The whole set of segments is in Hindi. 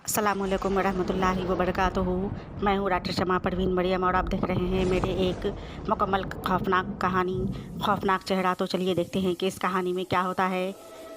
अस्सलामुअलैकुम वरहमतुल्लाहि वबरकातुहू। मैं हूँ डॉक्टर शमा परवीन मरियम और आप देख रहे हैं मेरे एक मुकम्मल खौफनाक कहानी खौफनाक चेहरा। तो चलिए देखते हैं कि इस कहानी में क्या होता है।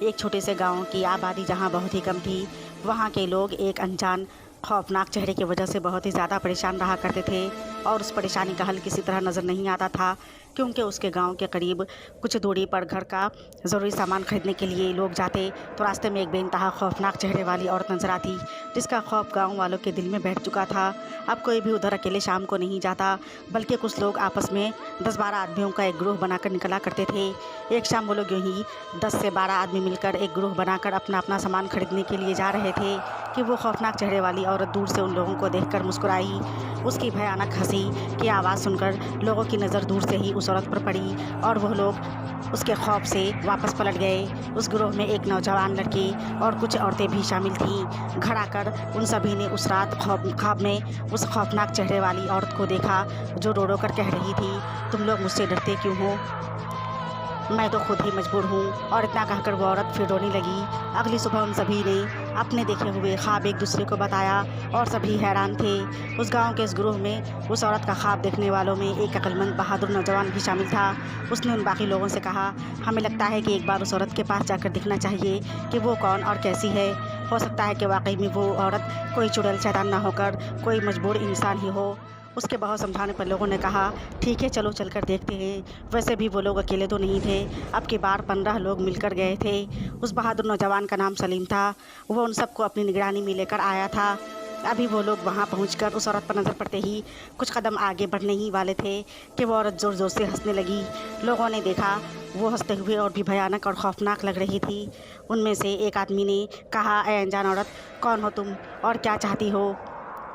एक छोटे से गांव की आबादी जहां बहुत ही कम थी, वहां के लोग एक अनजान खौफनाक चेहरे की वजह से बहुत ही ज़्यादा परेशान रहा करते थे और उस परेशानी का हल किसी तरह नज़र नहीं आता था, क्योंकि उसके गांव के करीब कुछ दूरी पर घर का ज़रूरी सामान खरीदने के लिए लोग जाते तो रास्ते में एक बेइंतहा खौफनाक चेहरे वाली औरत नजर आती, जिसका खौफ गांव वालों के दिल में बैठ चुका था। अब कोई भी उधर अकेले शाम को नहीं जाता, बल्कि कुछ लोग आपस में 10-12 आदमियों का एक ग्रुप बनाकर निकला करते थे। एक शाम वो लोग यूँ ही 10 से 12 आदमी मिलकर एक ग्रुप बनाकर अपना अपना सामान खरीदने के लिए जा रहे थे कि वो खौफनाक चेहरे वाली औरत दूर से उन लोगों को देखकर मुस्कुराई। उसकी भयानक हंसी की आवाज़ सुनकर लोगों की नज़र दूर से ही उस औरत पर पड़ी और वह लोग उसके खौफ से वापस पलट गए। उस ग्रोह में एक नौजवान लड़की और कुछ औरतें भी शामिल थीं। घर आकर उन सभी ने उस रात ख्वाब में उस खौफनाक चेहरे वाली औरत को देखा, जो रो रो कर कह रही थी, तुम लोग मुझसे डरते क्यों हो, मैं तो खुद ही मजबूर हूँ। और इतना कहकर वो औरत फिर रोने लगी। अगली सुबह उन सभी ने अपने देखे हुए ख्वाब एक दूसरे को बताया और सभी हैरान थे। उस गांव के इस ग्रुप में उस औरत का ख्वाब देखने वालों में एक अक्लमंद बहादुर नौजवान भी शामिल था। उसने उन बाकी लोगों से कहा, हमें लगता है कि एक बार उस औरत के पास जाकर देखना चाहिए कि वो कौन और कैसी है। हो सकता है कि वाकई में वो औरत कोई चुड़ैल शैतान ना होकर कोई मजबूर इंसान ही हो। उसके बहुत समझाने पर लोगों ने कहा, ठीक है चलो चलकर देखते हैं। वैसे भी वो लोग अकेले तो नहीं थे, अब की बार 15 लोग मिलकर गए थे। उस बहादुर नौजवान का नाम सलीम था। वो उन सबको अपनी निगरानी में लेकर आया था। अभी वो लोग वहाँ पहुंचकर उस औरत पर नज़र पड़ते ही कुछ कदम आगे बढ़ने ही वाले थे कि वो औरत ज़ोर ज़ोर से हंसने लगी। लोगों ने देखा वो हंसते हुए और भी भयानक और खौफनाक लग रही थी। उनमें से एक आदमी ने कहा, ऐ अनजान औरत, कौन हो तुम और क्या चाहती हो।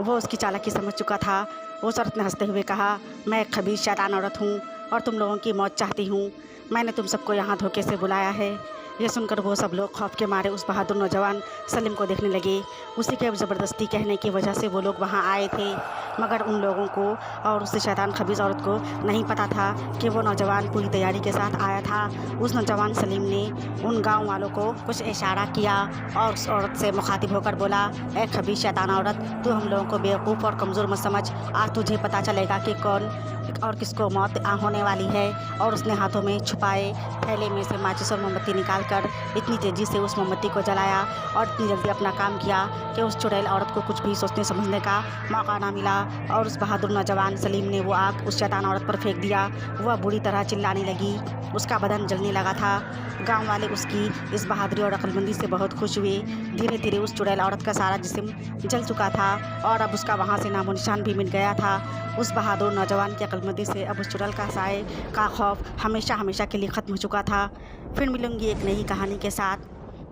वो उसकी चालाकी समझ चुका था। उस औरत ने हंसते हुए कहा, मैं एक खबीस शैतान औरत हूँ और तुम लोगों की मौत चाहती हूँ। मैंने तुम सबको यहाँ धोखे से बुलाया है। यह सुनकर वो सब लोग खौफ के मारे उस बहादुर नौजवान सलीम को देखने लगे। उसी के ज़बरदस्ती कहने की वजह से वो लोग वहाँ आए थे, मगर उन लोगों को और उस शैतान खबीस औरत को नहीं पता था कि वो नौजवान पूरी तैयारी के साथ आया था। उस नौजवान सलीम ने उन गाँव वालों को कुछ इशारा किया और उस औरत से मुखातिब होकर बोला, ए खबीस शैतान औरत, तू हम लोगों को बेवकूफ़ और कमज़ोर मत समझ। आज तुझे पता चलेगा कि कौन और किसको मौत होने वाली है। और उसने हाथों में छुपाए थैले में से माचिस और मोमबत्ती निकालकर इतनी तेज़ी से उस मोमबत्ती को जलाया और इतनी जल्दी अपना काम किया कि उस चुड़ैल औरत को कुछ भी सोचने समझने का मौका ना मिला। और उस बहादुर नौजवान सलीम ने वो आग उस शैतान औरत पर फेंक दिया। वह बुरी तरह चिल्लाने लगी, उसका बदन जलने लगा था। गाँव वाले उसकी इस बहादुरी और अक्लमंदी से बहुत खुश हुए। धीरे धीरे उस चुड़ैल औरत का सारा जिस्म जल चुका था और अब उसका वहाँ से नामो निशान भी मिट गया था। उस बहादुर नौजवान की अक्लमंदी से अब उस चुड़ैल का साए का खौफ हमेशा हमेशा के लिए ख़त्म हो चुका था। फिर मिलूँगी एक नई कहानी के साथ,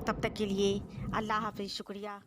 तब तक के लिए अल्लाह हाफ़िज़, शुक्रिया।